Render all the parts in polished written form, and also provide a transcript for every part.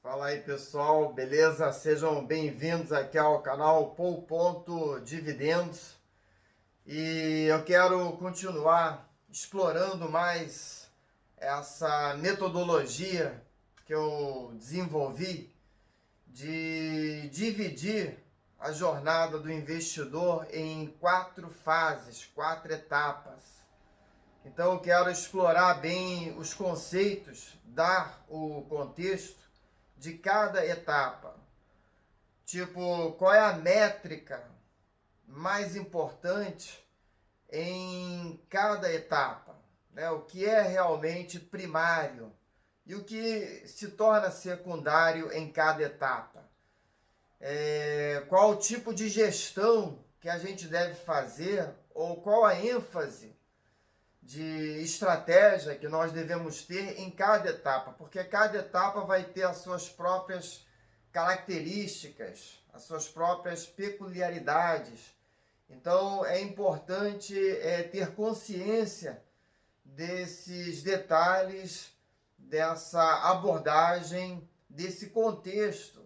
Fala aí pessoal, beleza? Sejam bem-vindos aqui ao canal Dividendos. E eu quero continuar explorando mais essa metodologia que eu desenvolvi de dividir a jornada do investidor em 4 fases, 4 etapas. Então eu quero explorar bem os conceitos, dar o contexto de cada etapa. Tipo, qual é a métrica mais importante em cada etapa, né? O que é realmente primário e o que se torna secundário em cada etapa. Qual o tipo de gestão que a gente deve fazer ou qual a ênfase de estratégia que nós devemos ter em cada etapa, porque cada etapa vai ter as suas próprias características, as suas próprias peculiaridades. Então é importante ter consciência desses detalhes, dessa abordagem, desse contexto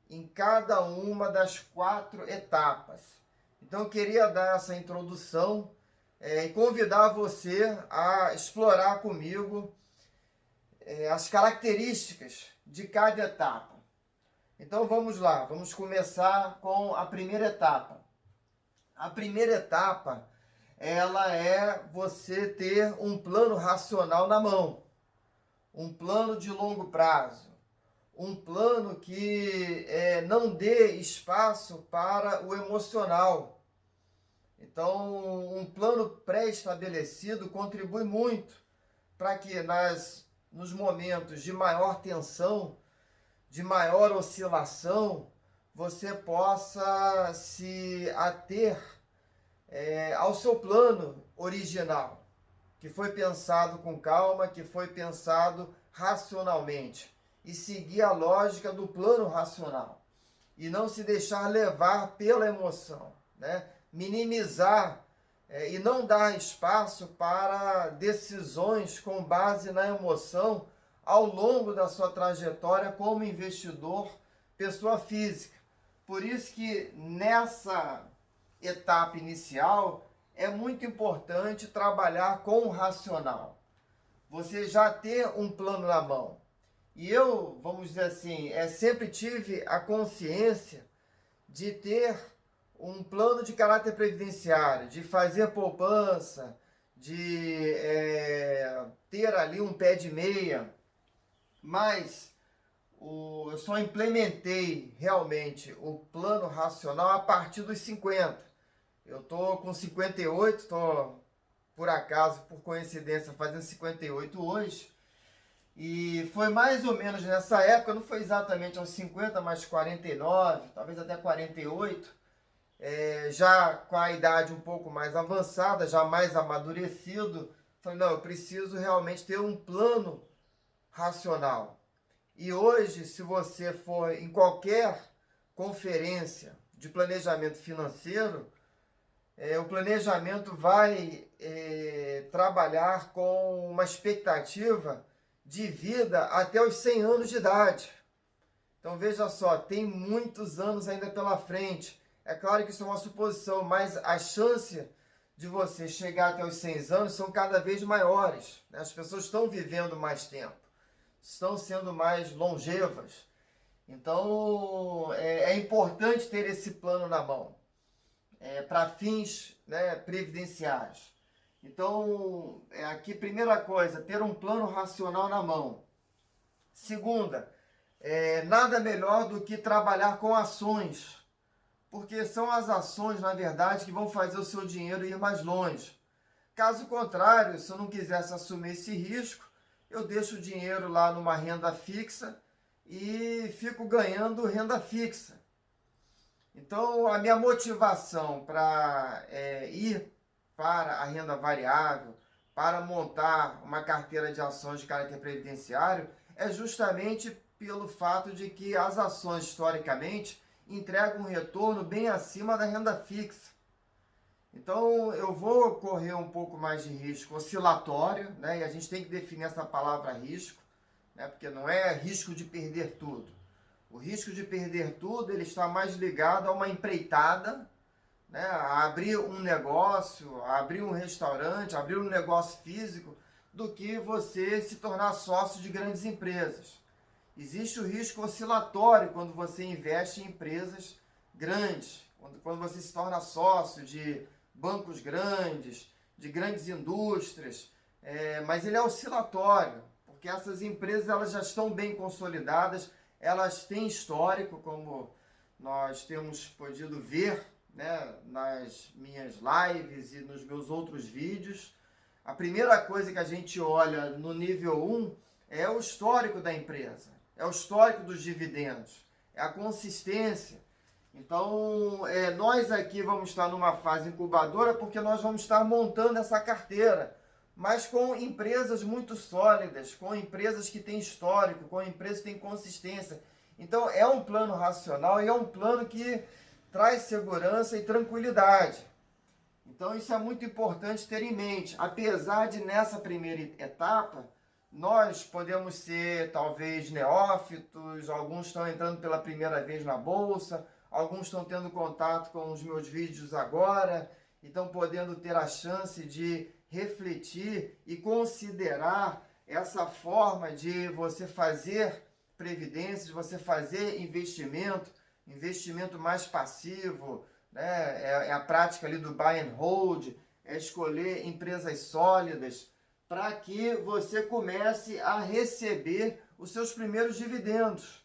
em cada uma das 4 etapas. Então eu queria dar essa introdução e convidar você a explorar comigo as características de cada etapa. Então vamos lá, vamos começar com a primeira etapa. A primeira etapa, ela é você ter um plano racional na mão, um plano de longo prazo, um plano que não dê espaço para o emocional. Então, um plano pré-estabelecido contribui muito para que nos momentos de maior tensão, de maior oscilação, você possa se ater ao seu plano original, que foi pensado com calma, que foi pensado racionalmente, e seguir a lógica do plano racional, e não se deixar levar pela emoção, né? Minimizar e não dar espaço para decisões com base na emoção ao longo da sua trajetória como investidor, pessoa física. Por isso que nessa etapa inicial é muito importante trabalhar com o racional. Você já ter um plano na mão. E eu, vamos dizer assim, sempre tive a consciência de ter um plano de caráter previdenciário, de fazer poupança, de ter ali um pé de meia, mas eu só implementei realmente o plano racional a partir dos 50. Eu estou com 58, estou por acaso, por coincidência, fazendo 58 hoje. E foi mais ou menos nessa época, não foi exatamente aos 50, mas 49, talvez até 48, já com a idade um pouco mais avançada, já mais amadurecido, falei, não, eu preciso realmente ter um plano racional. E hoje, se você for em qualquer conferência de planejamento financeiro, o planejamento vai trabalhar com uma expectativa de vida até os 100 anos de idade. Então veja só, tem muitos anos ainda pela frente. É claro que isso é uma suposição, mas a chance de você chegar até os 100 anos são cada vez maiores, né? As pessoas estão vivendo mais tempo, estão sendo mais longevas. Então é importante ter esse plano na mão, para fins, né, previdenciários. Então, aqui, primeira coisa, ter um plano racional na mão. Segunda, nada melhor do que trabalhar com ações, porque são as ações, na verdade, que vão fazer o seu dinheiro ir mais longe. Caso contrário, se eu não quisesse assumir esse risco, eu deixo o dinheiro lá numa renda fixa e fico ganhando renda fixa. Então, a minha motivação para ir para a renda variável, para montar uma carteira de ações de caráter previdenciário, é justamente pelo fato de que as ações, historicamente, entregam um retorno bem acima da renda fixa. Então, eu vou correr um pouco mais de risco oscilatório, né? E a gente tem que definir essa palavra risco, né? Porque não é risco de perder tudo. O risco de perder tudo, ele está mais ligado a uma empreitada, né? A abrir um negócio, a abrir um restaurante, a abrir um negócio físico, do que você se tornar sócio de grandes empresas. Existe o risco oscilatório quando você investe em empresas grandes, quando você se torna sócio de bancos grandes, de grandes indústrias, mas ele é oscilatório, porque essas empresas elas já estão bem consolidadas, elas têm histórico, como nós temos podido ver, né, nas minhas lives e nos meus outros vídeos. A primeira coisa que a gente olha no nível 1 é o histórico da empresa, é o histórico dos dividendos, é a consistência. Então, nós aqui vamos estar numa fase incubadora porque nós vamos estar montando essa carteira, mas com empresas muito sólidas, com empresas que têm histórico, com empresas que têm consistência. Então, é um plano racional e é um plano que traz segurança e tranquilidade. Então, isso é muito importante ter em mente. Apesar de, nessa primeira etapa, nós podemos ser, talvez, neófitos, alguns estão entrando pela primeira vez na Bolsa, alguns estão tendo contato com os meus vídeos agora, e estão podendo ter a chance de refletir e considerar essa forma de você fazer previdência, de você fazer investimento mais passivo, né? É a prática ali do buy and hold, é escolher empresas sólidas para que você comece a receber os seus primeiros dividendos.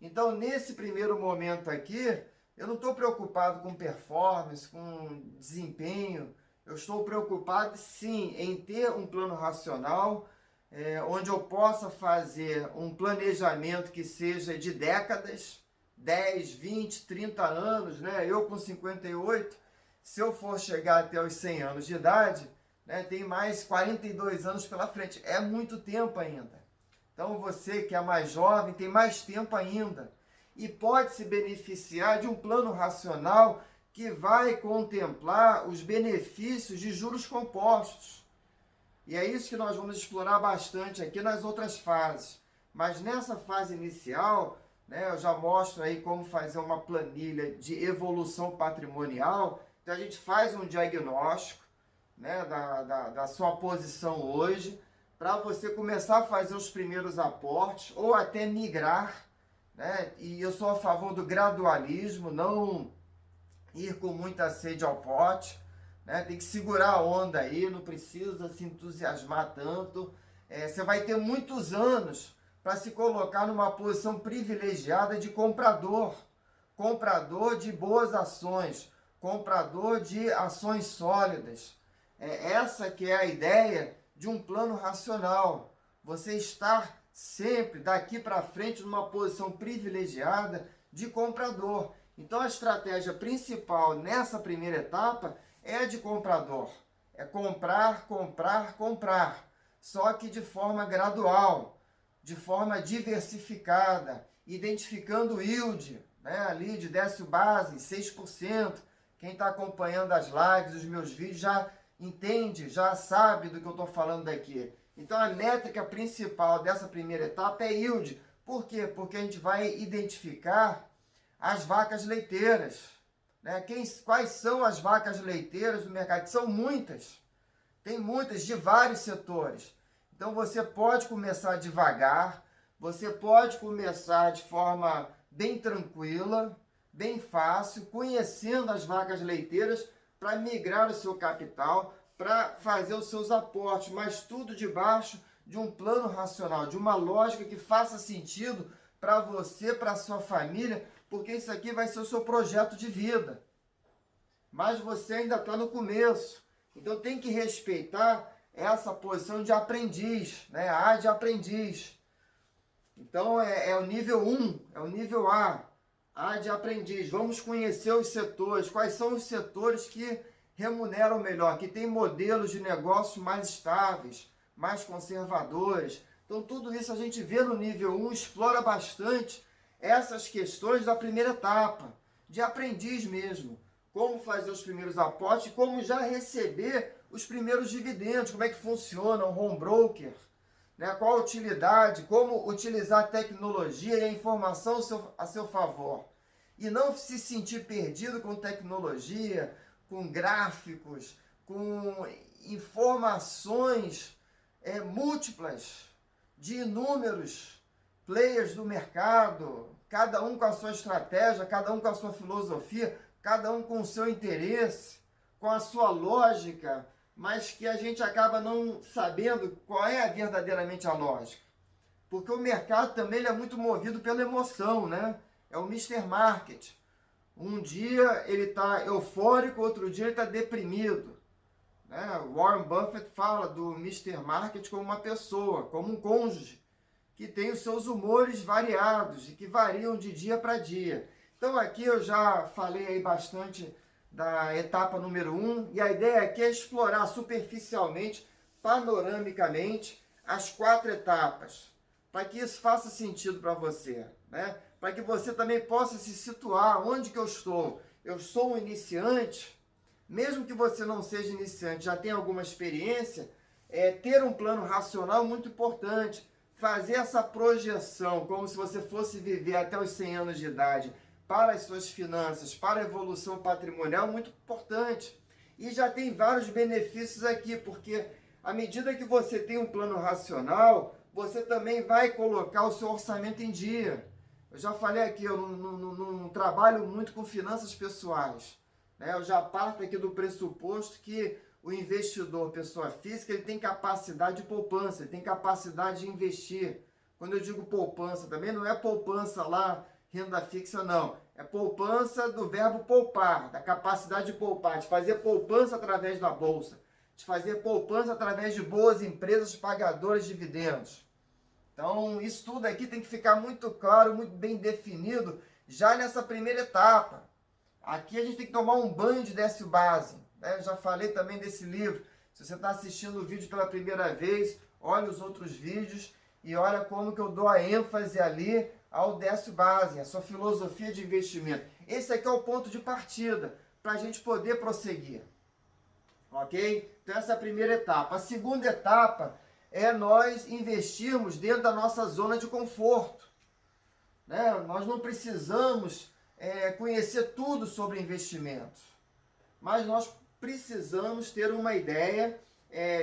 Então, nesse primeiro momento aqui, eu não estou preocupado com performance, com desempenho. Eu estou preocupado, sim, em ter um plano racional, onde eu possa fazer um planejamento que seja de décadas, 10, 20, 30 anos, né? Eu com 58, se eu for chegar até os 100 anos de idade, né, tem mais 42 anos pela frente. É muito tempo ainda. Então, você que é mais jovem tem mais tempo ainda e pode se beneficiar de um plano racional que vai contemplar os benefícios de juros compostos. E é isso que nós vamos explorar bastante aqui nas outras fases. Mas nessa fase inicial, né, eu já mostro aí como fazer uma planilha de evolução patrimonial. Então, a gente faz um diagnóstico, né, da sua posição hoje, para você começar a fazer os primeiros aportes ou até migrar, né? E eu sou a favor do gradualismo, não ir com muita sede ao pote, né? Tem que segurar a onda aí, não precisa se entusiasmar tanto. Você vai ter muitos anos para se colocar numa posição privilegiada de comprador de boas ações, comprador de ações sólidas. Essa que é a ideia de um plano racional. Você estar sempre daqui para frente numa posição privilegiada de comprador. Então a estratégia principal nessa primeira etapa é a de comprador. É comprar, comprar, comprar. Só que de forma gradual, de forma diversificada, identificando o yield, né, ali de Décio Base, 6%. Quem está acompanhando as lives, os meus vídeos, já entende, já sabe do que eu estou falando aqui. Então a métrica principal dessa primeira etapa é yield. Por quê? Porque a gente vai identificar as vacas leiteiras, né? Quais são as vacas leiteiras do mercado? São muitas. Tem muitas de vários setores. Então você pode começar devagar, você pode começar de forma bem tranquila, bem fácil, conhecendo as vacas leiteiras, para migrar o seu capital, para fazer os seus aportes, mas tudo debaixo de um plano racional, de uma lógica que faça sentido para você, para a sua família, porque isso aqui vai ser o seu projeto de vida. Mas você ainda está no começo, então tem que respeitar essa posição de aprendiz, né? A de aprendiz. Então é o nível 1, é o nível A de aprendiz. Vamos conhecer os setores. Quais são os setores que remuneram melhor, que têm modelos de negócio mais estáveis, mais conservadores. Então tudo isso a gente vê no nível 1, explora bastante essas questões da primeira etapa, de aprendiz mesmo. Como fazer os primeiros aportes, como já receber os primeiros dividendos, como é que funciona um home broker, né? Qual a utilidade, como utilizar a tecnologia e a informação a seu favor. E não se sentir perdido com tecnologia, com gráficos, com informações múltiplas de inúmeros players do mercado, cada um com a sua estratégia, cada um com a sua filosofia, cada um com o seu interesse, com a sua lógica, mas que a gente acaba não sabendo qual é verdadeiramente a lógica. Porque o mercado também ele é muito movido pela emoção, né? É o Mr. Market. Um dia ele está eufórico, outro dia ele está deprimido. Né? Warren Buffett fala do Mr. Market como uma pessoa, como um cônjuge, que tem os seus humores variados e que variam de dia para dia. Então aqui eu já falei aí bastante da etapa número 1, e a ideia aqui é explorar superficialmente, panoramicamente, as 4 etapas, para que isso faça sentido para você, né? Para que você também possa se situar onde que eu estou. Eu sou um iniciante, mesmo que você não seja iniciante, já tenha alguma experiência, ter um plano racional muito importante, fazer essa projeção como se você fosse viver até os 100 anos de idade, para as suas finanças, para a evolução patrimonial, muito importante. E já tem vários benefícios aqui, porque à medida que você tem um plano racional, você também vai colocar o seu orçamento em dia. Eu já falei aqui, eu não trabalho muito com finanças pessoais, né? Eu já parto aqui do pressuposto que o investidor, pessoa física, ele tem capacidade de poupança, ele tem capacidade de investir. Quando eu digo poupança também, não é poupança lá, renda fixa, não. É poupança do verbo poupar, da capacidade de poupar, de fazer poupança através da bolsa, de fazer poupança através de boas empresas pagadoras de dividendos. Então, isso tudo aqui tem que ficar muito claro, muito bem definido, já nessa primeira etapa. Aqui a gente tem que tomar um banho de Décio Base, né? Eu já falei também desse livro. Se você está assistindo o vídeo pela primeira vez, olha os outros vídeos e olha como que eu dou a ênfase ali ao Décio Base, a sua filosofia de investimento. Esse aqui é o ponto de partida para a gente poder prosseguir. Ok? Então essa é a primeira etapa. A segunda etapa é nós investirmos dentro da nossa zona de conforto. Né? Nós não precisamos conhecer tudo sobre investimentos, mas nós precisamos ter uma ideia,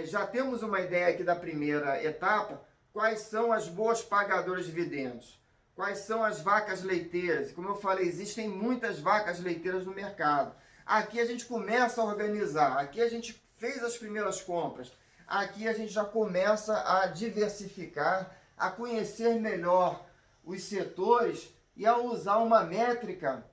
já temos uma ideia aqui da primeira etapa, quais são as boas pagadoras de dividendos, quais são as vacas leiteiras. E como eu falei, existem muitas vacas leiteiras no mercado. Aqui a gente começa a organizar, aqui a gente fez as primeiras compras, aqui a gente já começa a diversificar, a conhecer melhor os setores e a usar uma métrica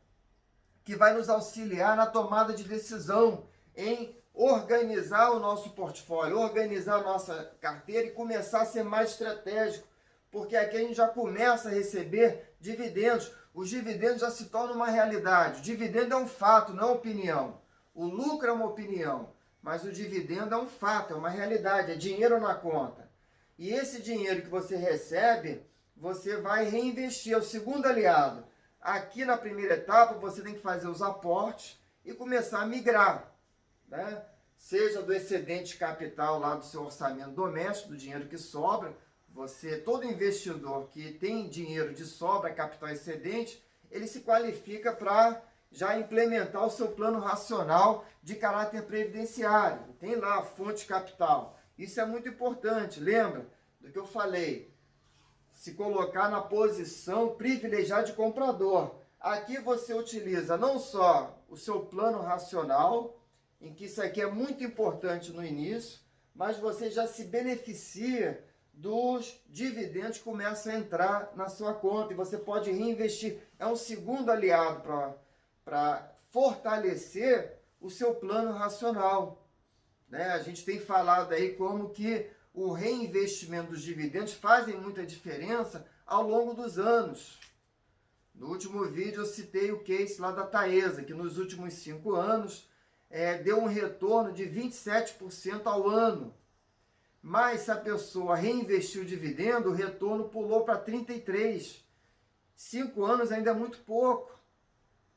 que vai nos auxiliar na tomada de decisão, em organizar o nosso portfólio, organizar a nossa carteira e começar a ser mais estratégico, porque aqui a gente já começa a receber dividendos. Os dividendos já se tornam uma realidade. O dividendo é um fato, não é opinião. O lucro é uma opinião, mas o dividendo é um fato, é uma realidade, é dinheiro na conta. E esse dinheiro que você recebe, você vai reinvestir, é o segundo aliado. Aqui na primeira etapa, você tem que fazer os aportes e começar a migrar, né? Seja do excedente de capital lá do seu orçamento doméstico, do dinheiro que sobra. Todo investidor que tem dinheiro de sobra, capital excedente, ele se qualifica para já implementar o seu plano racional de caráter previdenciário. Tem lá a fonte de capital. Isso é muito importante, lembra do que eu falei? Se colocar na posição privilegiada de comprador. Aqui você utiliza não só o seu plano racional, em que isso aqui é muito importante no início, mas você já se beneficia dos dividendos que começam a entrar na sua conta e você pode reinvestir. É um segundo aliado para fortalecer o seu plano racional. Né? A gente tem falado aí como que o reinvestimento dos dividendos fazem muita diferença ao longo dos anos. No último vídeo eu citei o case lá da Taesa, que nos últimos 5 anos deu um retorno de 27% ao ano. Mas se a pessoa reinvestiu o dividendo, o retorno pulou para 33%. 5 anos ainda é muito pouco.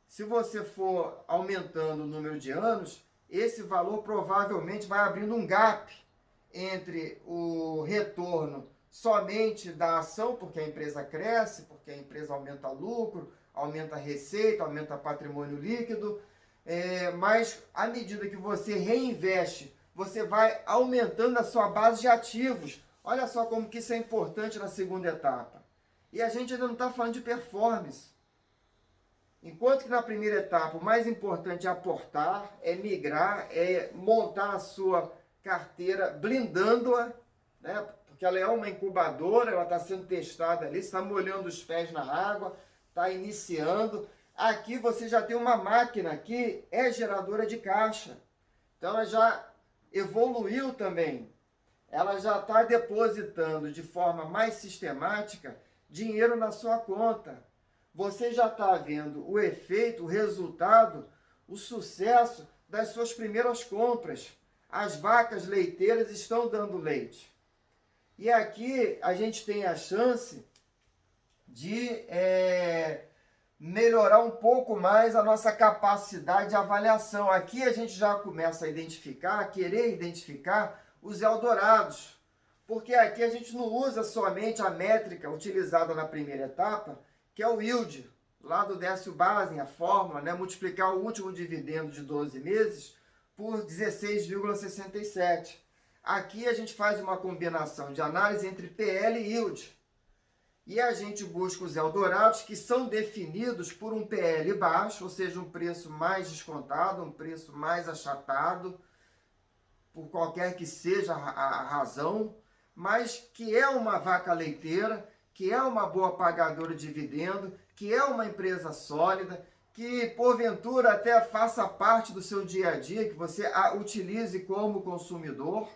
Se você for aumentando o número de anos, esse valor provavelmente vai abrindo um gap entre o retorno somente da ação, porque a empresa cresce, porque a empresa aumenta lucro, aumenta a receita, aumenta patrimônio líquido, mas à medida que você reinveste, você vai aumentando a sua base de ativos. Olha só como que isso é importante na segunda etapa. E a gente ainda não está falando de performance. Enquanto que na primeira etapa o mais importante é aportar, é migrar, é montar a sua carteira, blindando-a, né? Porque ela é uma incubadora, ela está sendo testada ali, está molhando os pés na água, está iniciando. Aqui você já tem uma máquina que é geradora de caixa. Então ela já evoluiu também. Ela já está depositando de forma mais sistemática dinheiro na sua conta. Você já está vendo o efeito, o resultado, o sucesso das suas primeiras compras. As vacas leiteiras estão dando leite. E aqui a gente tem a chance de melhorar um pouco mais a nossa capacidade de avaliação. Aqui a gente já começa a identificar, a querer identificar os Eldorados. Porque aqui a gente não usa somente a métrica utilizada na primeira etapa, que é o yield, lá do Décio Basen, a fórmula, né? Multiplicar o último dividendo de 12 meses por 16,67. Aqui a gente faz uma combinação de análise entre PL e yield. E a gente busca os Eldorados, que são definidos por um PL baixo, ou seja, um preço mais descontado, um preço mais achatado, por qualquer que seja a razão, mas que é uma vaca leiteira, que é uma boa pagadora de dividendo, que é uma empresa sólida, que porventura até faça parte do seu dia a dia, que você a utilize como consumidor,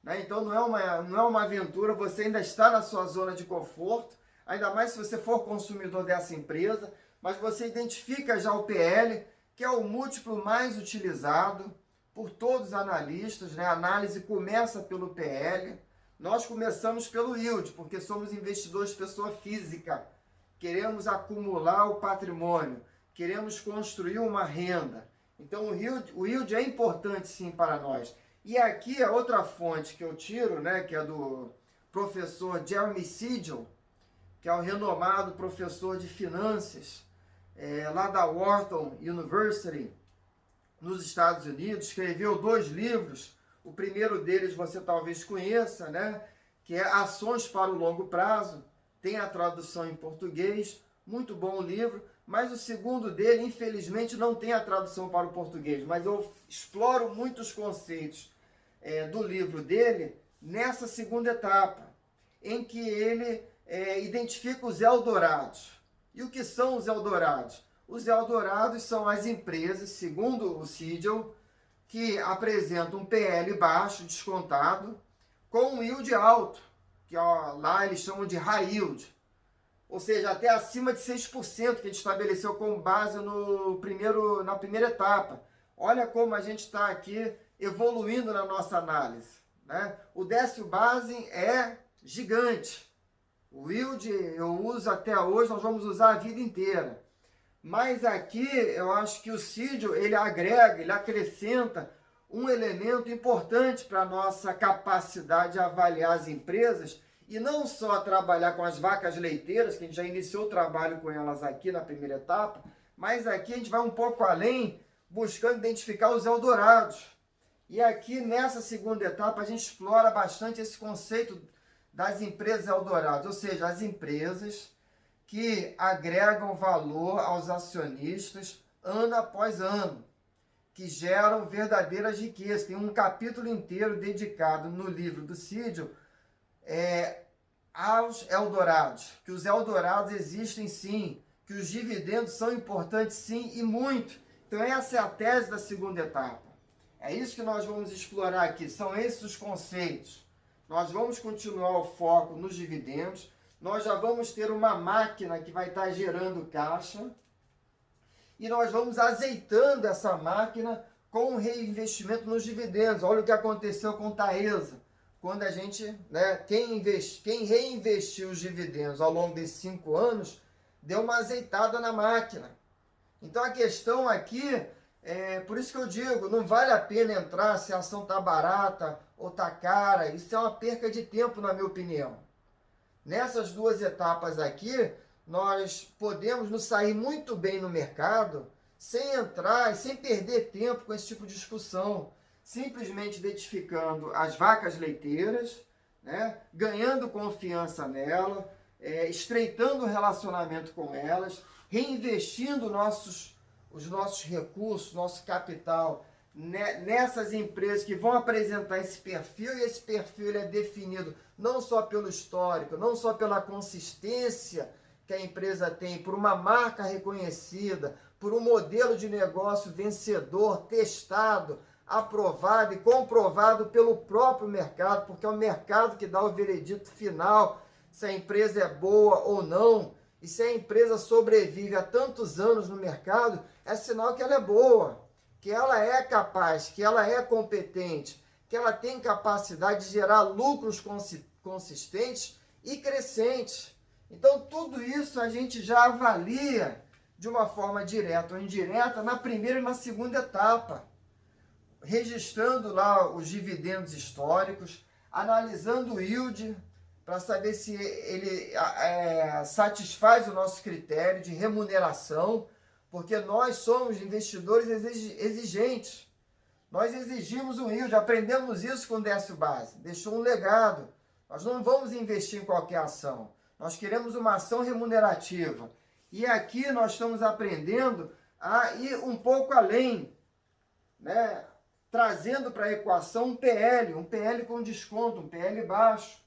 né? Então não é uma aventura, você ainda está na sua zona de conforto, ainda mais se você for consumidor dessa empresa, mas você identifica já o PL, que é o múltiplo mais utilizado por todos os analistas, né? A análise começa pelo PL, nós começamos pelo yield, porque somos investidores pessoa física, queremos acumular o patrimônio, queremos construir uma renda. Então o yield é importante sim para nós. E aqui a outra fonte que eu tiro, né, que é do professor Jeremy Siegel, que é o renomado professor de finanças lá da Wharton University, nos Estados Unidos, escreveu 2 livros. O primeiro deles você talvez conheça, né? Que é Ações para o Longo Prazo. Tem a tradução em português, muito bom o livro. Mas o segundo dele, infelizmente, não tem a tradução para o português. Mas eu exploro muitos conceitos do livro dele nessa segunda etapa, em que ele identifica os Eldorados. E o que são os Eldorados? Os Eldorados são as empresas, segundo o Siegel, que apresentam um PL baixo, descontado, com um yield alto, que lá eles chamam de high yield, ou seja, até acima de 6%, que a gente estabeleceu como base na primeira etapa. Olha como a gente está aqui evoluindo na nossa análise, né? O Décio Basen é gigante. O yield eu uso até hoje, nós vamos usar a vida inteira. Mas aqui eu acho que o Siegel, ele agrega, ele acrescenta um elemento importante para a nossa capacidade de avaliar as empresas e não só trabalhar com as vacas leiteiras, que a gente já iniciou o trabalho com elas aqui na primeira etapa, mas aqui a gente vai um pouco além, buscando identificar os Eldorados. E aqui nessa segunda etapa a gente explora bastante esse conceito das empresas Eldorados, ou seja, as empresas que agregam valor aos acionistas ano após ano, que geram verdadeiras riquezas. Tem um capítulo inteiro dedicado no livro do Siegel aos Eldorados, que os Eldorados existem sim, que os dividendos são importantes sim e muito. Então essa é a tese da segunda etapa. É isso que nós vamos explorar aqui, são esses os conceitos. Nós vamos continuar o foco nos dividendos, nós já vamos ter uma máquina que vai estar gerando caixa e nós vamos azeitando essa máquina com o reinvestimento nos dividendos. Olha o que aconteceu com Taesa, quando a gente, quem reinvestiu os dividendos ao longo desses 5 anos, deu uma azeitada na máquina. Então a questão aqui, por isso que eu digo, não vale a pena entrar se a ação está barata ou está cara, isso é uma perca de tempo na minha opinião. Nessas duas etapas aqui, nós podemos nos sair muito bem no mercado sem entrar e sem perder tempo com esse tipo de discussão, simplesmente identificando as vacas leiteiras, né, ganhando confiança nela, estreitando o relacionamento com elas, reinvestindo os nossos recursos, nosso capital nessas empresas que vão apresentar esse perfil, e esse perfil ele é definido não só pelo histórico, não só pela consistência que a empresa tem, por uma marca reconhecida, por um modelo de negócio vencedor, testado, aprovado e comprovado pelo próprio mercado, porque é o mercado que dá o veredito final se a empresa é boa ou não. E se a empresa sobrevive há tantos anos no mercado, é sinal que ela é boa, que ela é capaz, que ela é competente, que ela tem capacidade de gerar lucros consistentes e crescentes. Então, tudo isso a gente já avalia de uma forma direta ou indireta na primeira e na segunda etapa, registrando lá os dividendos históricos, analisando o yield para saber se ele satisfaz o nosso critério de remuneração, porque nós somos investidores exigentes. Nós exigimos um yield, aprendemos isso com o Décio Base, deixou um legado. Nós não vamos investir em qualquer ação, nós queremos uma ação remunerativa. E aqui nós estamos aprendendo a ir um pouco além, né? Trazendo para a equação um PL com desconto, um PL baixo,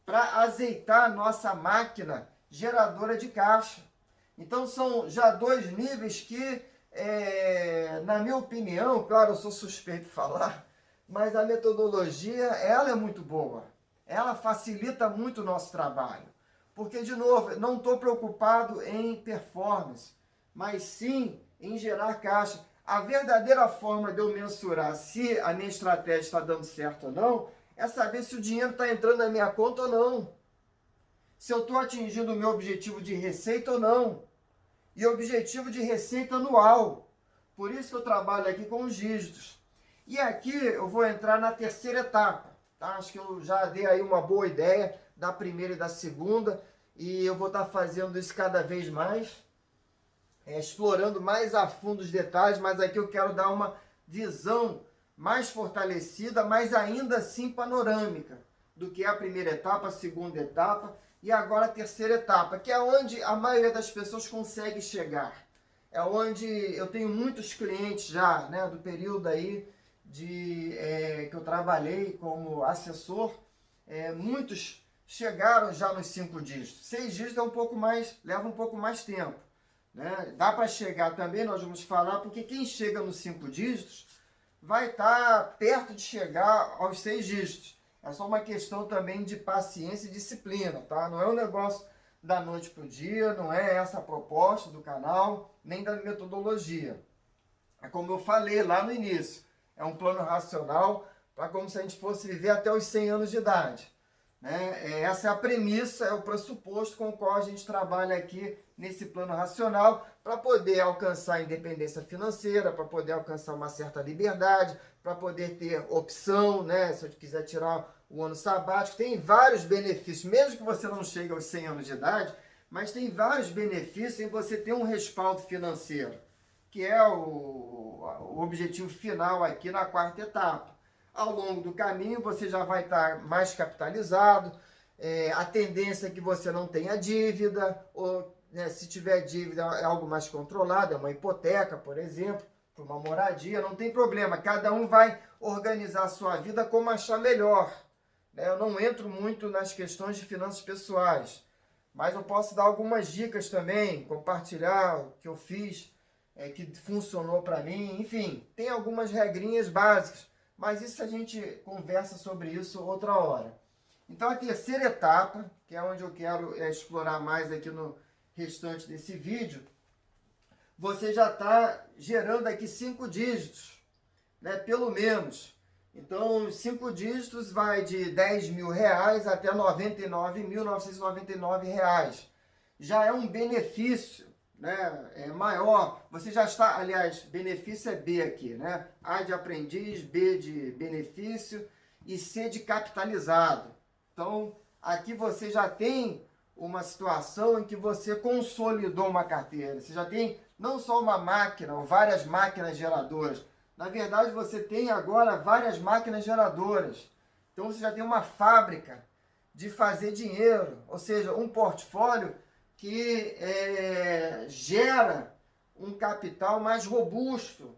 para azeitar a nossa máquina geradora de caixa. Então são já dois níveis que, na minha opinião, claro, eu sou suspeito de falar, mas a metodologia, ela é muito boa. Ela facilita muito o nosso trabalho. Porque, de novo, não estou preocupado em performance, mas sim em gerar caixa. A verdadeira forma de eu mensurar se a minha estratégia está dando certo ou não é saber se o dinheiro está entrando na minha conta ou não. Se eu estou atingindo o meu objetivo de receita ou não. E objetivo de receita anual. Por isso que eu trabalho aqui com os dígitos. E aqui eu vou entrar na terceira etapa. Tá? Acho que eu já dei aí uma boa ideia da primeira e da segunda. E eu vou estar fazendo isso cada vez mais. Explorando mais a fundo os detalhes. Mas aqui eu quero dar uma visão mais fortalecida, mas ainda assim panorâmica, do que a primeira etapa, a segunda etapa e agora a terceira etapa, que é onde a maioria das pessoas consegue chegar. É onde eu tenho muitos clientes já, né, do período aí que eu trabalhei como assessor, muitos chegaram já nos 5 dígitos. 6 dígitos leva um pouco mais tempo, né? Dá para chegar também, nós vamos falar, porque quem chega nos 5 dígitos vai estar perto de chegar aos 6 dígitos. É só uma questão também de paciência e disciplina, tá? Não é um negócio da noite para o dia, não é essa a proposta do canal, nem da metodologia. É como eu falei lá no início, é um plano racional para como se a gente fosse viver até os 100 anos de idade, né? Essa é a premissa, é o pressuposto com o qual a gente trabalha aqui nesse plano racional para poder alcançar a independência financeira, para poder alcançar uma certa liberdade, para poder ter opção, né? Se eu quiser tirar o ano sabático, tem vários benefícios, mesmo que você não chegue aos 100 anos de idade, mas tem vários benefícios em você ter um respaldo financeiro, que é o objetivo final aqui na quarta etapa. Ao longo do caminho você já vai estar mais capitalizado, a tendência é que você não tenha dívida, ou né, se tiver dívida é algo mais controlado, é uma hipoteca, por exemplo, para uma moradia, não tem problema, cada um vai organizar a sua vida como achar melhor. Né? Eu não entro muito nas questões de finanças pessoais, mas eu posso dar algumas dicas também, compartilhar o que eu fiz, que funcionou para mim, enfim, tem algumas regrinhas básicas, mas isso a gente conversa sobre isso outra hora. Então a terceira etapa, que é onde eu quero explorar mais aqui no restante desse vídeo, você já está gerando aqui 5 dígitos, né, pelo menos. Então, 5 dígitos vai de R$10.000 até R$99.999. Já é um benefício, né, maior. Você já está, aliás, benefício é B aqui, né? A de aprendiz, B de benefício e C de capitalizado. Então, aqui você já tem uma situação em que você consolidou uma carteira. Você já tem não só uma máquina ou várias máquinas geradoras. Na verdade, você tem agora várias máquinas geradoras. Então, você já tem uma fábrica de fazer dinheiro. Ou seja, um portfólio que gera um capital mais robusto.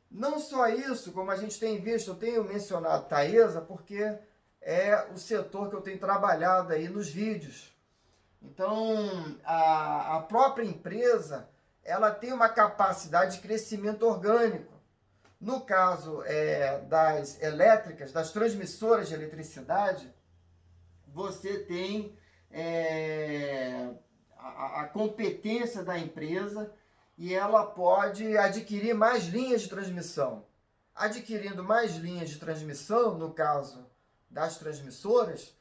Não só isso, como a gente tem visto, eu tenho mencionado Taesa, porque é o setor que eu tenho trabalhado aí nos vídeos. Então, a própria empresa, ela tem uma capacidade de crescimento orgânico. No caso das elétricas, das transmissoras de eletricidade, você tem a competência da empresa e ela pode adquirir mais linhas de transmissão. Adquirindo mais linhas de transmissão, no caso das transmissoras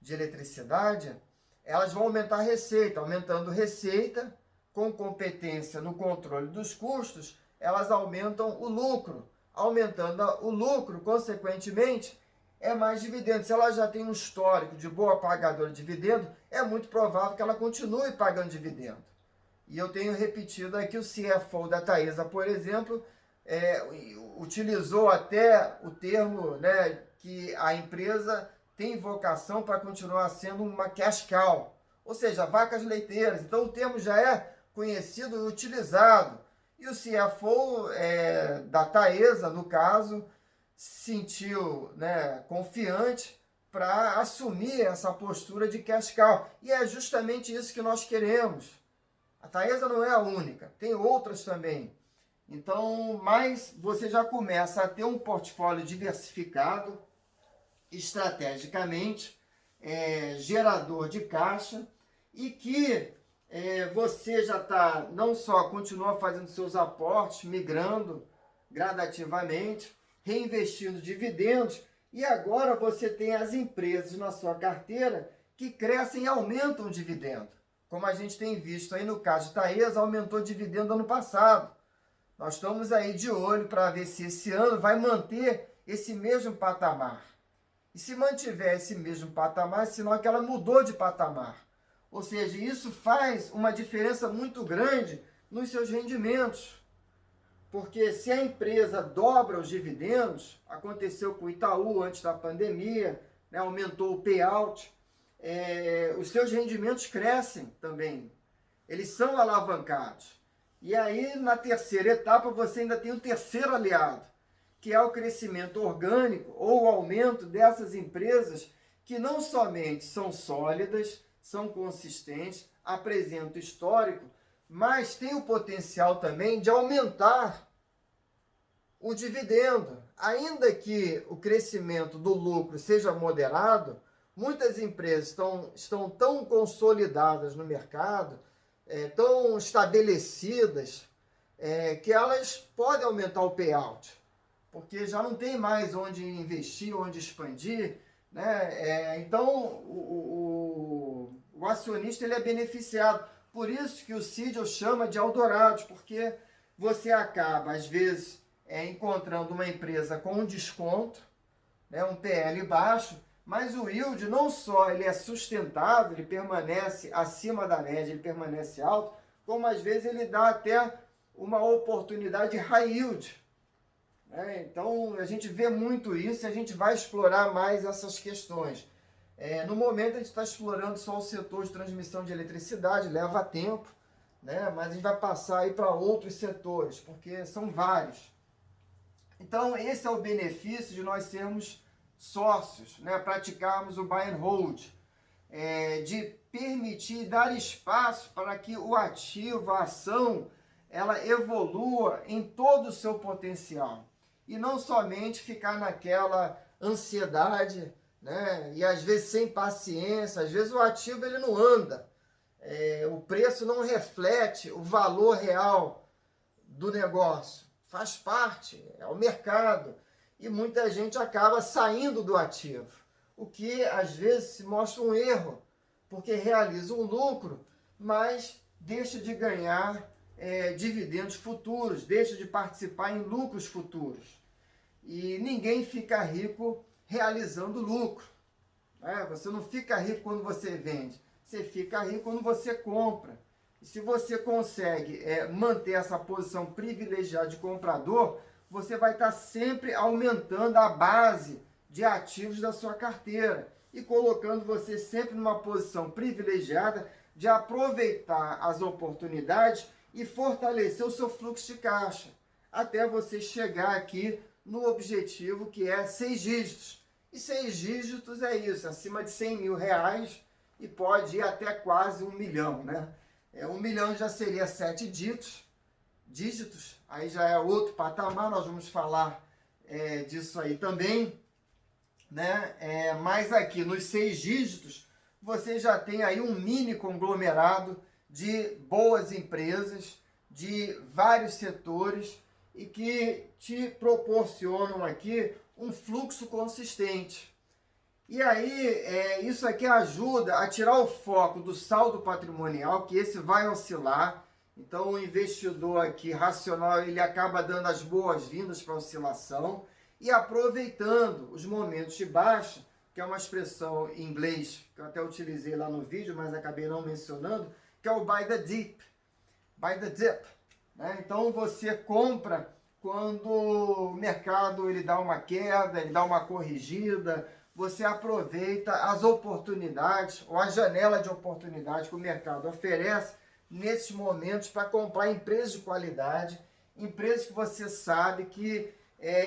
de eletricidade, elas vão aumentar a receita. Aumentando receita, com competência no controle dos custos, elas aumentam o lucro. Aumentando o lucro, consequentemente, é mais dividendo. Se ela já tem um histórico de boa pagadora de dividendo, é muito provável que ela continue pagando dividendo. E eu tenho repetido aqui, o CFO da Taesa, por exemplo, utilizou até o termo, né, que a empresa tem vocação para continuar sendo uma cash cow, ou seja, vacas leiteiras. Então o termo já é conhecido e utilizado. E o CFO da Taesa, no caso, se sentiu, né, confiante para assumir essa postura de cash cow. E é justamente isso que nós queremos. A Taesa não é a única, tem outras também. Então, mas você já começa a ter um portfólio diversificado, estrategicamente, gerador de caixa, e que você já está, não só continua fazendo seus aportes, migrando gradativamente, reinvestindo dividendos, e agora você tem as empresas na sua carteira que crescem e aumentam o dividendo. Como a gente tem visto aí no caso de Taesa, aumentou o dividendo ano passado. Nós estamos aí de olho para ver se esse ano vai manter esse mesmo patamar. E se mantiver esse mesmo patamar, é sinal que ela mudou de patamar. Ou seja, isso faz uma diferença muito grande nos seus rendimentos. Porque se a empresa dobra os dividendos, aconteceu com o Itaú antes da pandemia, né, aumentou o payout, os seus rendimentos crescem também. Eles são alavancados. E aí, na terceira etapa, você ainda tem o terceiro aliado, que é o crescimento orgânico ou o aumento dessas empresas que não somente são sólidas, são consistentes, apresentam histórico, mas tem o potencial também de aumentar o dividendo. Ainda que o crescimento do lucro seja moderado, muitas empresas estão tão consolidadas no mercado, tão estabelecidas, que elas podem aumentar o payout, porque já não tem mais onde investir, onde expandir, né? Então, o acionista ele é beneficiado. Por isso que o Siegel chama de Eldorados, porque você acaba, às vezes, encontrando uma empresa com um desconto, né, um PL baixo, mas o yield não só ele é sustentável, ele permanece acima da média, ele permanece alto, como às vezes ele dá até uma oportunidade de high yield. Então a gente vê muito isso e a gente vai explorar mais essas questões. No momento a gente está explorando só o setor de transmissão de eletricidade, leva tempo, né? Mas a gente vai passar aí para outros setores, porque são vários. Então esse é o benefício de nós sermos sócios, né? Praticarmos o buy and hold, de permitir, dar espaço para que o ativo, a ação, ela evolua em todo o seu potencial. E não somente ficar naquela ansiedade, né? E às vezes sem paciência, às vezes o ativo ele não anda, o preço não reflete o valor real do negócio, faz parte, é o mercado, e muita gente acaba saindo do ativo, o que às vezes se mostra um erro, porque realiza um lucro, mas deixa de ganhar dividendos futuros, deixa de participar em lucros futuros. E ninguém fica rico realizando lucro. Você não fica rico quando você vende, você fica rico quando você compra. E se você consegue manter essa posição privilegiada de comprador, você vai estar sempre aumentando a base de ativos da sua carteira e colocando você sempre numa posição privilegiada de aproveitar as oportunidades e fortalecer o seu fluxo de caixa, até você chegar aqui no objetivo que é 6 dígitos. E 6 dígitos é isso, acima de 100 mil reais e pode ir até quase 1 milhão, né? 1 milhão já seria 7 dígitos, aí já é outro patamar, nós vamos falar disso aí também, né? Mas aqui nos 6 dígitos, você já tem aí um mini conglomerado de boas empresas, de vários setores e que te proporcionam aqui um fluxo consistente. E aí, isso aqui ajuda a tirar o foco do saldo patrimonial, que esse vai oscilar. Então, o investidor aqui racional, ele acaba dando as boas-vindas para a oscilação e aproveitando os momentos de baixa, que é uma expressão em inglês que eu até utilizei lá no vídeo, mas acabei não mencionando, que é o buy the dip. Buy the dip, né? Então, você compra quando o mercado ele dá uma queda, ele dá uma corrigida, você aproveita as oportunidades ou a janela de oportunidade que o mercado oferece nesses momentos para comprar empresas de qualidade, empresas que você sabe que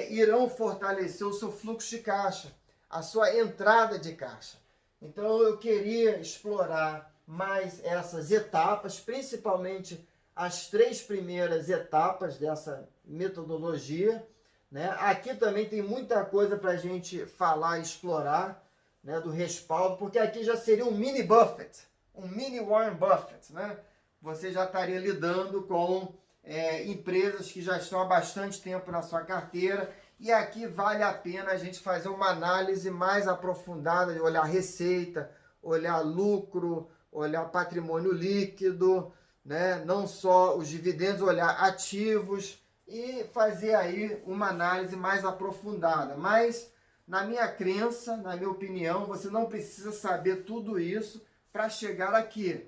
irão fortalecer o seu fluxo de caixa, a sua entrada de caixa. Então eu queria explorar mais essas etapas, principalmente as 3 primeiras etapas dessa metodologia, né? Aqui também tem muita coisa para a gente falar e explorar, né, do respaldo, porque aqui já seria um mini Buffett, um mini Warren Buffett, né? Você já estaria lidando com empresas que já estão há bastante tempo na sua carteira, e aqui vale a pena a gente fazer uma análise mais aprofundada, de olhar receita, olhar lucro, olhar patrimônio líquido, né? Não só os dividendos, olhar ativos, e fazer aí uma análise mais aprofundada. Mas, na minha crença, na minha opinião, você não precisa saber tudo isso para chegar aqui,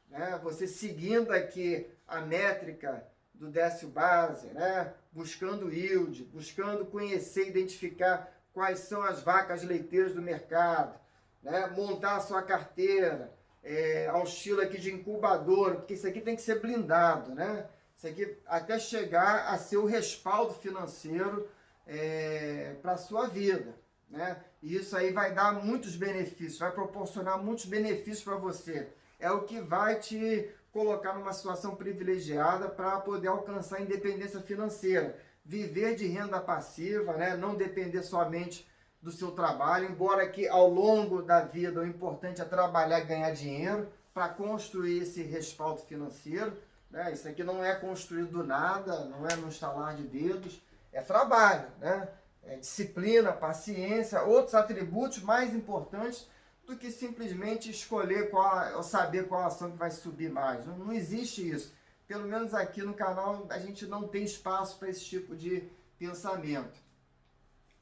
né? Você seguindo aqui a métrica do Décio Base, né? Buscando yield, buscando conhecer, identificar quais são as vacas leiteiras do mercado, né? Montar a sua carteira, ao estilo aqui de incubadora, porque isso aqui tem que ser blindado, né? Isso aqui até chegar a ser o respaldo financeiro para a sua vida, né? E isso aí vai dar muitos benefícios, vai proporcionar muitos benefícios para você. É o que vai te colocar numa situação privilegiada para poder alcançar a independência financeira. Viver de renda passiva, né? Não depender somente do seu trabalho, embora que ao longo da vida o importante é trabalhar e ganhar dinheiro para construir esse respaldo financeiro. Isso aqui não é construído do nada, não é no estalar de dedos, é trabalho, né? É disciplina, paciência, outros atributos mais importantes do que simplesmente escolher ou saber qual ação que vai subir mais. Não existe isso. Pelo menos aqui no canal a gente não tem espaço para esse tipo de pensamento.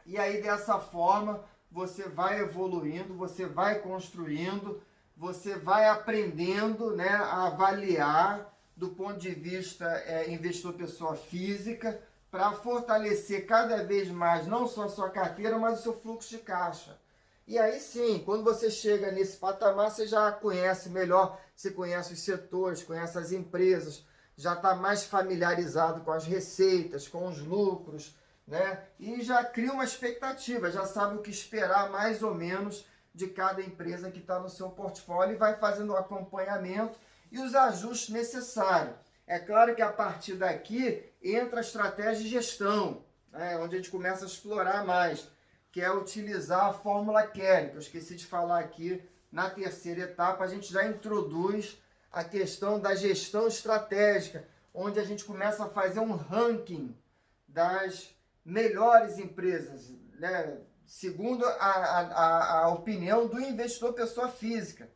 E aí dessa forma você vai evoluindo, você vai construindo, você vai aprendendo, né, a avaliar do ponto de vista investidor pessoa física, para fortalecer cada vez mais não só a sua carteira, mas o seu fluxo de caixa. E aí sim, quando você chega nesse patamar, você já conhece melhor, você conhece os setores, conhece as empresas, já está mais familiarizado com as receitas, com os lucros, né? E já cria uma expectativa, já sabe o que esperar mais ou menos de cada empresa que está no seu portfólio e vai fazendo o acompanhamento e os ajustes necessários. É claro que a partir daqui entra a estratégia de gestão, né, onde a gente começa a explorar mais, que é utilizar a fórmula Kelly, que eu esqueci de falar aqui na terceira etapa. A gente já introduz a questão da gestão estratégica, onde a gente começa a fazer um ranking das melhores empresas, né, segundo a opinião do investidor pessoa física,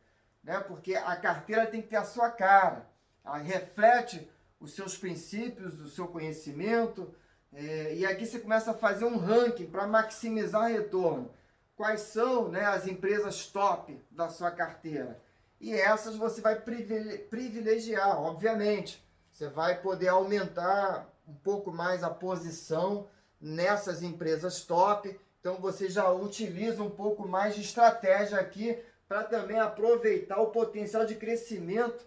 né, porque a carteira tem que ter a sua cara, ela reflete os seus princípios, o seu conhecimento, e aqui você começa a fazer um ranking para maximizar retorno. quais são, né, as empresas top da sua carteira. E essas você vai privilegiar, obviamente. Você vai poder aumentar um pouco mais a posição nessas empresas top. Então você já utiliza um pouco mais de estratégia aqui para também aproveitar o potencial de crescimento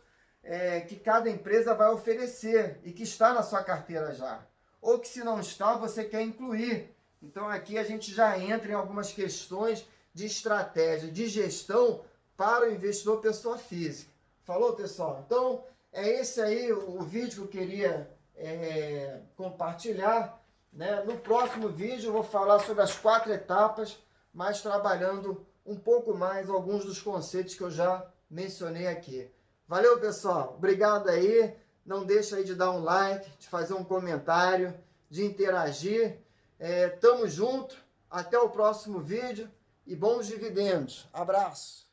que cada empresa vai oferecer e que está na sua carteira já. Ou que se não está, você quer incluir. Então aqui a gente já entra em algumas questões de estratégia, de gestão para o investidor pessoa física. Falou, pessoal? Então é esse aí o vídeo que eu queria compartilhar. Né? No próximo vídeo eu vou falar sobre as 4 etapas, mas trabalhando um pouco mais alguns dos conceitos que eu já mencionei aqui. Valeu, pessoal. Obrigado aí. Não deixa aí de dar um like, de fazer um comentário, de interagir. Tamo junto. Até o próximo vídeo e bons dividendos. Abraço.